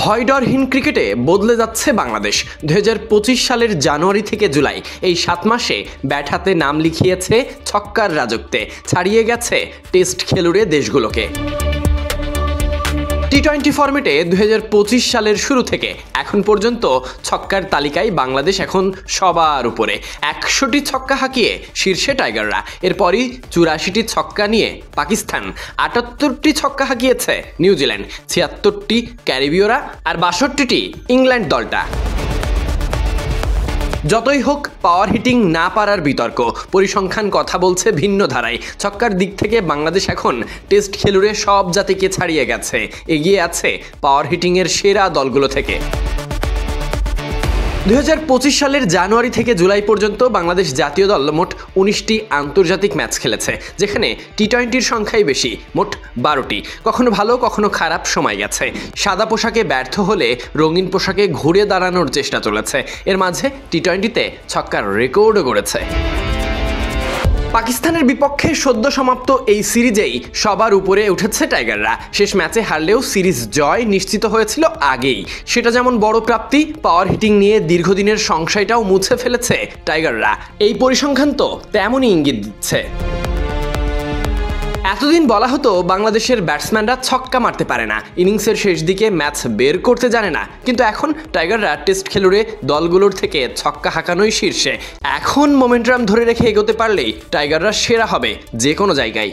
ভয়ডরহীন ক্রিকেটে বদলে যাচ্ছে বাংলাদেশ। 2025 সালের জানুয়ারি থেকে জুলাই এই 7 মাসে ব্যাট হাতে নাম লিখিয়েছে ছক্কার রাজত্বে, ছাড়িয়ে গেছে টেস্ট খেলুড়ে দেশগুলোকে। টি-20 ফরম্যাটে 2025 সালের শুরু থেকে এখন পর্যন্ত ছক্কার তালিকায় বাংলাদেশ এখন সবার উপরে। 100টি ছক্কা হাঁকিয়ে শীর্ষে টাইগাররা, এরপরই 84টি ছক্কা নিয়ে পাকিস্তান, 78টি ছক্কা হাঁকিয়েছে নিউজিল্যান্ড, 76টি ক্যারিবীয়রা আর 62টি ইংল্যান্ড দলটা। যতই হোক পাওয়ার হিটিং না পারার বিতর্ক, পরিসংখ্যান কথা বলছে ভিন্ন ধারায়। ছক্কার দিক থেকে বাংলাদেশ এখন টেস্ট খেলুড়ে সব জাতিকে ছাড়িয়ে গেছে, এগিয়ে আছে পাওয়ার হিটিংয়ের সেরা দলগুলো থেকে। 2025 সালের জানুয়ারি থেকে জুলাই পর্যন্ত বাংলাদেশ জাতীয় দল মোট 19টি আন্তর্জাতিক ম্যাচ খেলেছে, যেখানে টি-20-র সংখ্যাই বেশি, মোট 12টি। কখনো ভালো কখনো খারাপ সময় গেছে। সাদা পোশাকে ব্যর্থ হলে রঙিন পোশাকে ঘুরে দাঁড়ানোর চেষ্টা চলেছে। এর মাঝে টি-20-তে ছক্কার রেকর্ডও গড়েছে। পাকিস্তানের বিপক্ষে সদ্য সমাপ্ত এই সিরিজেই সবার উপরে উঠেছে টাইগাররা। শেষ ম্যাচে হারলেও সিরিজ জয় নিশ্চিত হয়েছিল আগেই। সেটা যেমন বড় প্রাপ্তি, পাওয়ার হিটিং নিয়ে দীর্ঘদিনের সংশয়টাও মুছে ফেলেছে টাইগাররা। এই পরিসংখ্যান তো তেমনই ইঙ্গিত দিচ্ছে। এতদিন বলা হতো বাংলাদেশের ব্যাটসম্যানরা ছক্কা মারতে পারে না, ইনিংসের শেষ দিকে ম্যাচ বের করতে জানে না, কিন্তু এখন টাইগাররা টেস্ট খেলুড়ে দলগুলোর থেকে ছক্কা হাঁকানোই শীর্ষে। এখন মোমেন্টাম ধরে রেখে এগোতে পারলেই টাইগাররা সেরা হবে যে কোনো জায়গায়।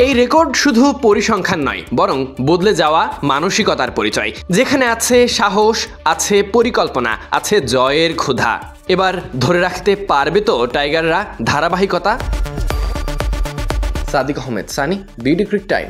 এই রেকর্ড শুধু পরিসংখ্যান নয়, বরং বদলে যাওয়া মানসিকতার পরিচয়, যেখানে আছে সাহস, আছে পরিকল্পনা, আছে জয়ের ক্ষুধা। এবার ধরে রাখতে পারবে তো টাইগাররা ধারাবাহিকতা? Sadiq Ahmed Sunny, BD cric time.